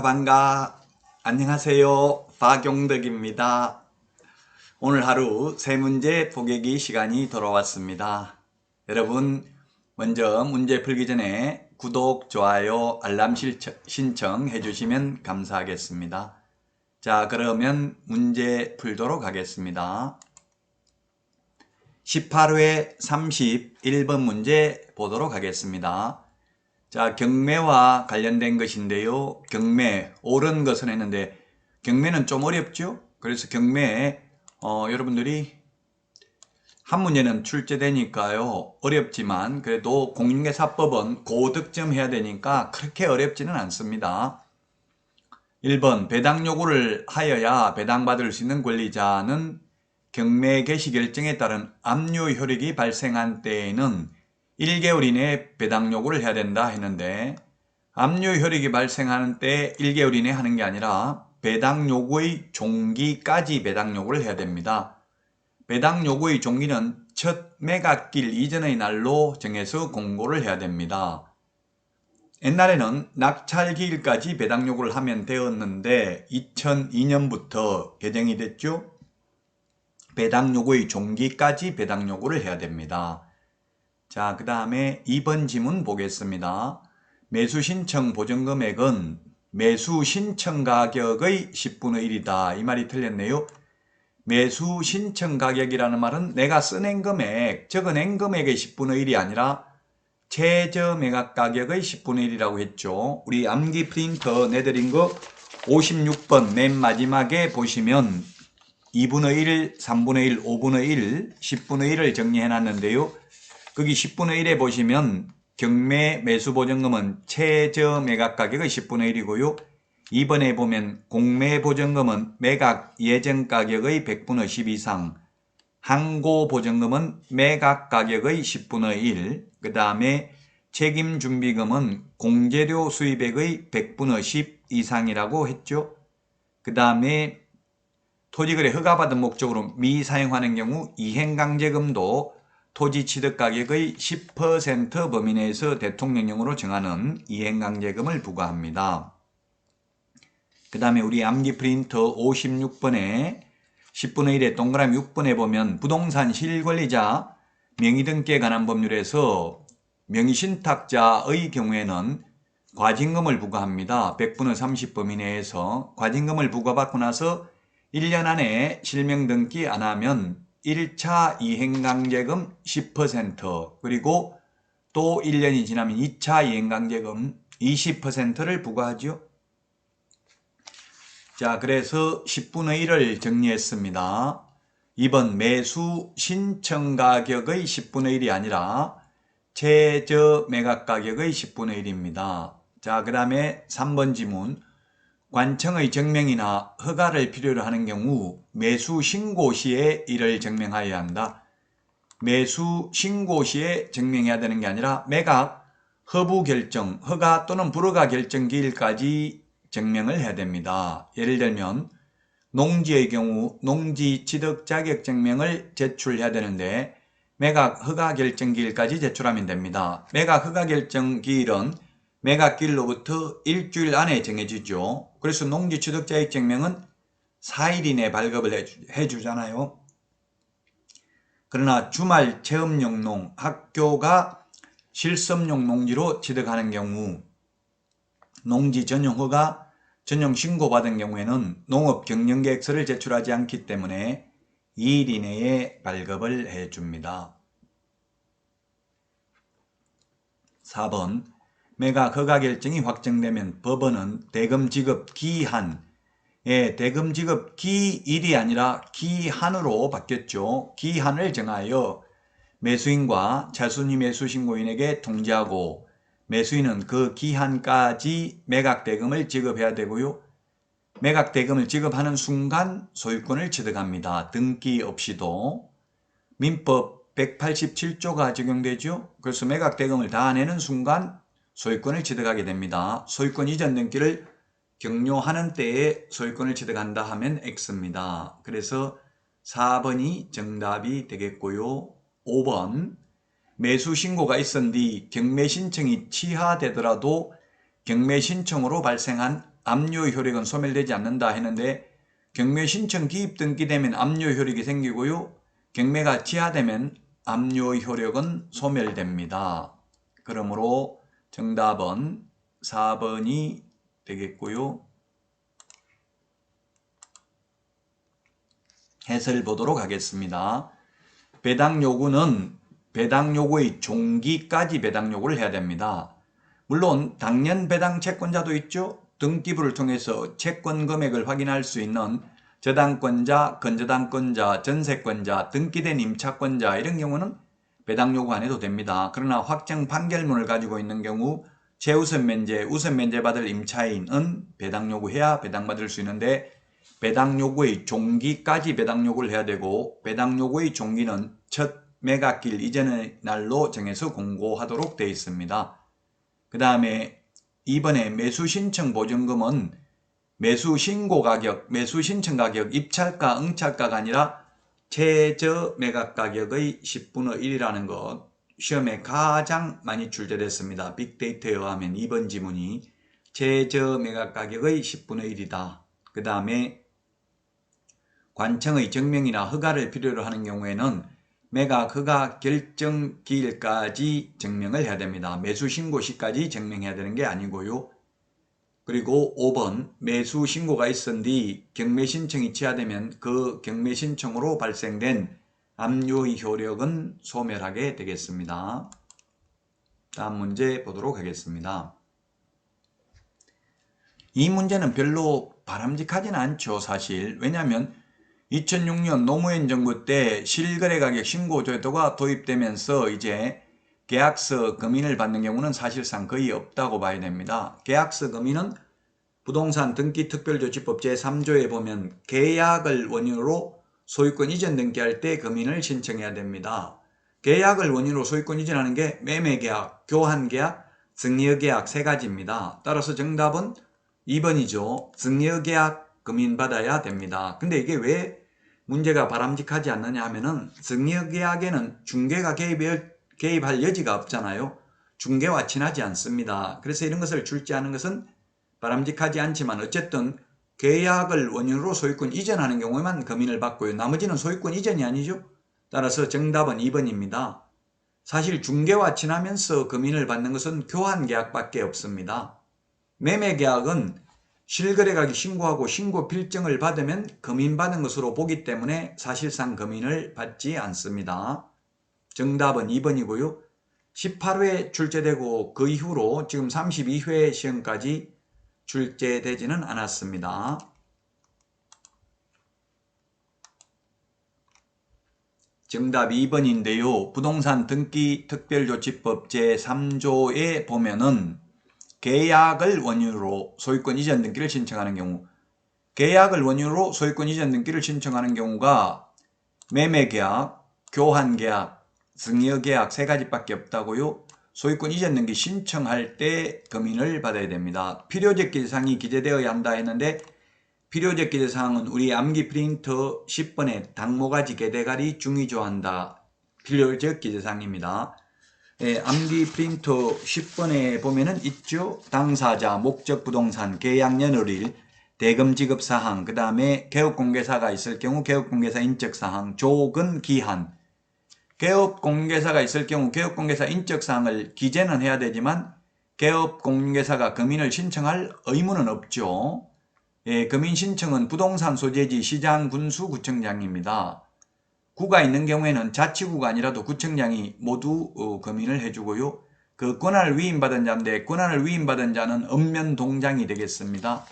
반가. 안녕하세요. 박용덕입니다. 오늘 하루 세 문제 포개기 시간이 돌아왔습니다. 여러분 먼저 문제 풀기 전에 구독, 좋아요, 알람 신청 해주시면 감사하겠습니다. 자, 그러면 문제 풀도록 하겠습니다. 18회 31번 문제 보도록 하겠습니다. 자, 경매와 관련된 것인데요. 경매, 옳은 것은 했는데 경매는 좀 어렵죠? 그래서 경매 여러분들이 한 문제는 출제되니까요. 어렵지만 그래도 공인중개사법은 고득점 해야 되니까 그렇게 어렵지는 않습니다. 1번, 배당 요구를 하여야 배당받을 수 있는 권리자는 경매 개시 결정에 따른 압류 효력이 발생한 때에는 1개월 이내에 배당 요구를 해야 된다 했는데, 압류 효력이 발생하는 때 1개월 이내에 하는 게 아니라 배당 요구의 종기까지 배당 요구를 해야 됩니다. 배당 요구의 종기는 첫 매각일 이전의 날로 정해서 공고를 해야 됩니다. 옛날에는 낙찰기일까지 배당 요구를 하면 되었는데 2002년부터 개정이 됐죠. 배당 요구의 종기까지 배당 요구를 해야 됩니다. 자, 그 다음에 2번 지문 보겠습니다. 매수 신청 보증금액은 매수 신청 가격의 10분의 1이다. 이 말이 틀렸네요. 매수 신청 가격이라는 말은 내가 써낸 금액, 적어낸 금액의 10분의 1이 아니라 최저 매각 가격의 10분의 1이라고 했죠. 우리 암기 프린터 내드린 거 56번 맨 마지막에 보시면 2분의 1, 3분의 1, 5분의 1, 10분의 1을 정리해 놨는데요. 거기 10분의 1에 보시면 경매 매수 보증금은 최저 매각 가격의 10분의 1이고요. 2번에 보면 공매 보증금은 매각 예정 가격의 100분의 10 이상, 항고 보증금은 매각 가격의 10분의 1, 그 다음에 책임 준비금은 공재료 수입액의 100분의 10 이상이라고 했죠. 그 다음에 토지거래 허가받은 목적으로 미사용하는 경우 이행강제금도 토지 취득 가격의 10% 범위 내에서 대통령령으로 정하는 이행강제금을 부과합니다. 그 다음에 우리 암기 프린터 56번에 10분의 1에 동그라미 6번에 보면 부동산 실권리자 명의등기에 관한 법률에서 명의신탁자의 경우에는 과징금을 부과합니다. 100분의 30 범위 내에서 과징금을 부과받고 나서 1년 안에 실명등기 안 하면 1차 이행강제금 10% 그리고 또 1년이 지나면 2차 이행강제금 20%를 부과하죠. 자, 그래서 10분의 1을 정리했습니다. 2번 매수 신청 가격의 10분의 1이 아니라 최저 매각 가격의 10분의 1입니다. 자, 그 다음에 3번 지문. 관청의 증명이나 허가를 필요로 하는 경우 매수 신고 시에 이를 증명하여야 한다. 매수 신고 시에 증명해야 되는 게 아니라 매각 허부 결정, 허가 또는 불허가 결정 기일까지 증명을 해야 됩니다. 예를 들면 농지의 경우 농지 취득 자격 증명을 제출해야 되는데 매각 허가 결정 기일까지 제출하면 됩니다. 매각 허가 결정 기일은 매각기일로부터 일주일 안에 정해지죠. 그래서 농지 취득 자격 증명은 4일 이내 발급을 해주잖아요. 그러나 주말 체험용 농, 학교가 실습용 농지로 취득하는 경우 농지 전용 허가, 전용 신고받은 경우에는 농업경영계획서를 제출하지 않기 때문에 2일 이내에 발급을 해줍니다. 4번 매각 허가 결정이 확정되면 법원은 대금 지급 기한에 대금 지급 기일이 아니라 기한으로 바뀌었죠. 기한을 정하여 매수인과 차순위 매수신고인에게 통지하고 매수인은 그 기한까지 매각 대금을 지급해야 되고요. 매각 대금을 지급하는 순간 소유권을 취득합니다. 등기 없이도. 민법 187조가 적용되죠. 그래서 매각 대금을 다 내는 순간 소유권을 취득하게 됩니다. 소유권 이전 등기를 경료하는 때에 소유권을 취득한다 하면 X입니다. 그래서 4번이 정답이 되겠고요. 5번 매수 신고가 있은 뒤 경매 신청이 취하되더라도 경매 신청으로 발생한 압류 효력은 소멸되지 않는다 했는데 경매 신청 기입 등기되면 압류 효력이 생기고요. 경매가 취하되면 압류 효력은 소멸됩니다. 그러므로 정답은 4번이 되겠고요. 해설 보도록 하겠습니다. 배당 요구는 배당 요구의 종기까지 배당 요구를 해야 됩니다. 물론 당년 배당 채권자도 있죠. 등기부를 통해서 채권 금액을 확인할 수 있는 저당권자, 건저당권자, 전세권자, 등기된 임차권자 이런 경우는 배당 요구 안 해도 됩니다. 그러나 확정 판결문을 가지고 있는 경우 최우선 면제, 우선 면제받을 임차인은 배당 요구해야 배당받을 수 있는데 배당 요구의 종기까지 배당 요구를 해야 되고 배당 요구의 종기는 첫 매각일 이전의 날로 정해서 공고하도록 되어 있습니다. 그 다음에 이번에 매수신청 보증금은 매수신고 가격, 매수신청 가격, 입찰가, 응찰가가 아니라 최저 매각 가격의 10분의 1이라는 것 시험에 가장 많이 출제됐습니다. 빅데이터에 의하면 2번 지문이 최저 매각 가격의 10분의 1이다. 그 다음에 관청의 증명이나 허가를 필요로 하는 경우에는 매각 허가 결정 기일까지 증명을 해야 됩니다. 매수 신고 시까지 증명해야 되는 게 아니고요. 그리고 5번 매수 신고가 있은 뒤 경매 신청이 취하되면 그 경매 신청으로 발생된 압류의 효력은 소멸하게 되겠습니다. 다음 문제 보도록 하겠습니다. 이 문제는 별로 바람직하지는 않죠, 사실. 왜냐하면 2006년 노무현 정부 때 실거래가격 신고제도가 도입되면서 이제 계약서 금인을 받는 경우는 사실상 거의 없다고 봐야 됩니다. 계약서 금인은 부동산 등기특별조치법 제3조에 보면 계약을 원인으로 소유권 이전 등기할 때 금인을 신청해야 됩니다. 계약을 원인으로 소유권 이전하는 게 매매계약, 교환계약, 증여계약 세 가지입니다. 따라서 정답은 2번이죠. 증여계약 금인받아야 됩니다. 근데 이게 왜 문제가 바람직하지 않느냐 하면은 증여계약에는 중개가 개입할 여지가 없잖아요. 중개와 친하지 않습니다. 그래서 이런 것을 출제하는 것은 바람직하지 않지만 어쨌든 계약을 원인으로 소유권 이전하는 경우에만 금인을 받고요. 나머지는 소유권 이전이 아니죠. 따라서 정답은 2번입니다. 사실 중개와 친하면서 금인을 받는 것은 교환계약밖에 없습니다. 매매계약은 실거래가격 신고하고 신고 필증을 받으면 금인받은 것으로 보기 때문에 사실상 금인을 받지 않습니다. 정답은 2번이고요. 18회 출제되고 그 이후로 지금 32회 시험까지 출제되지는 않았습니다. 정답 2번인데요. 부동산 등기 특별조치법 제3조에 보면은 계약을 원인으로 소유권 이전 등기를 신청하는 경우, 계약을 원인으로 소유권 이전 등기를 신청하는 경우가 매매계약, 교환계약, 증여계약 세 가지밖에 없다고요. 소유권 이전 등기 신청할 때 금인을 받아야 됩니다. 필요적 기재사항이 기재되어야 한다 했는데 필요적 기재사항은 우리 암기 프린터 10번에 당모가지 개대가리 중위조한다. 필요적 기재사항입니다. 암기 프린터 10번에 보면은 있죠. 당사자, 목적 부동산, 계약 연월일, 대금 지급 사항, 그 다음에 개업공개사가 있을 경우 개업공개사 인적 사항, 조건 기한. 개업공개사가 있을 경우 개업공개사 인적 사항을 기재는 해야 되지만 개업공개사가 금인을 신청할 의무는 없죠. 금인 신청은 부동산 소재지 시장, 군수, 구청장입니다. 구가 있는 경우에는 자치구가 아니라도 구청장이 모두 금인을 해주고요. 그 권한을 위임받은 자인데 권한을 위임받은 자는 읍면동장이 되겠습니다.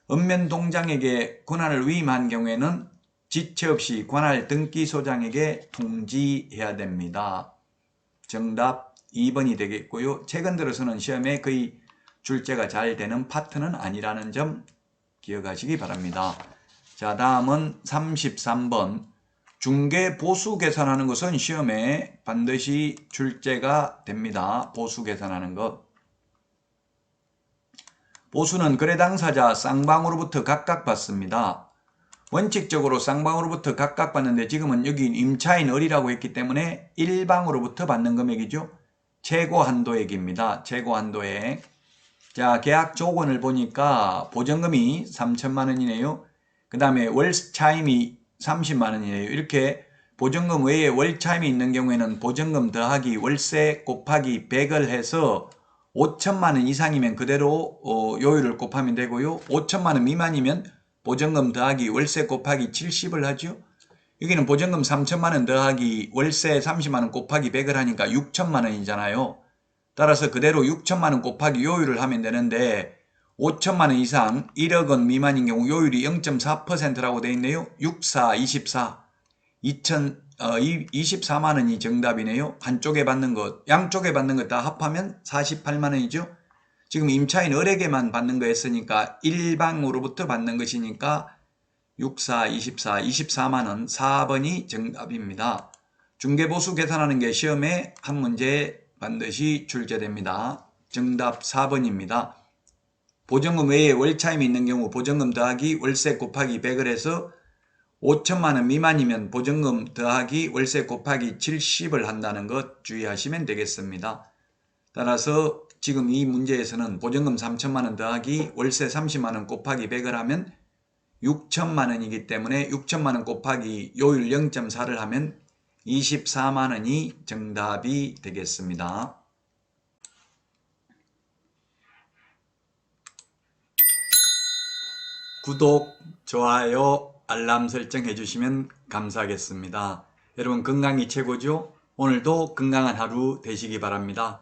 읍면동장에게 권한을 위임한 경우에는 지체 없이 관할 등기소장에게 통지해야 됩니다. 정답 2번이 되겠고요. 최근 들어서는 시험에 거의 출제가 잘 되는 파트는 아니라는 점 기억하시기 바랍니다. 자, 다음은 33번. 중개 보수 계산하는 것은 시험에 반드시 출제가 됩니다. 보수 계산하는 것. 보수는 거래 당사자 쌍방으로부터 각각 받습니다. 원칙적으로 쌍방으로부터 각각 받는데 지금은 여기 임차인 을이라고 했기 때문에 일방으로부터 받는 금액이죠. 최고 한도액입니다. 최고 한도액. 자, 계약 조건을 보니까 보증금이 3천만 원이네요. 그 다음에 월차임이 30만 원이네요. 이렇게 보증금 외에 월차임이 있는 경우에는 보증금 더하기 월세 곱하기 100을 해서 5천만 원 이상이면 그대로 요율을 곱하면 되고요. 5천만 원 미만이면 보증금 더하기 월세 곱하기 70을 하죠. 여기는 보증금 3천만 원 더하기 월세 30만 원 곱하기 100을 하니까 6천만 원이잖아요. 따라서 그대로 6천만 원 곱하기 요율을 하면 되는데 5천만 원 이상 1억 원 미만인 경우 요율이 0.4%라고 되어 있네요. 64, 24, 24만 원이 정답이네요. 한쪽에 받는 것, 양쪽에 받는 것 다 합하면 48만 원이죠. 지금 임차인 을에게만 받는 거 했으니까 일방으로부터 받는 것이니까 64, 24, 24만 원 4번이 정답입니다. 중개보수 계산하는 게 시험에 한 문제 반드시 출제됩니다. 정답 4번입니다. 보증금 외에 월차임이 있는 경우 보증금 더하기 월세 곱하기 100을 해서 5천만 원 미만이면 보증금 더하기 월세 곱하기 70을 한다는 것 주의하시면 되겠습니다. 따라서 지금 이 문제에서는 보증금 3천만 원 더하기 월세 30만 원 곱하기 100을 하면 6천만 원이기 때문에 6천만 원 곱하기 요율 0.4를 하면 24만 원이 정답이 되겠습니다. 구독, 좋아요, 알람 설정 해주시면 감사하겠습니다. 여러분 건강이 최고죠? 오늘도 건강한 하루 되시기 바랍니다.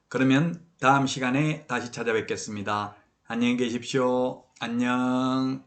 그러면 다음 시간에 다시 찾아뵙겠습니다. 안녕히 계십시오. 안녕.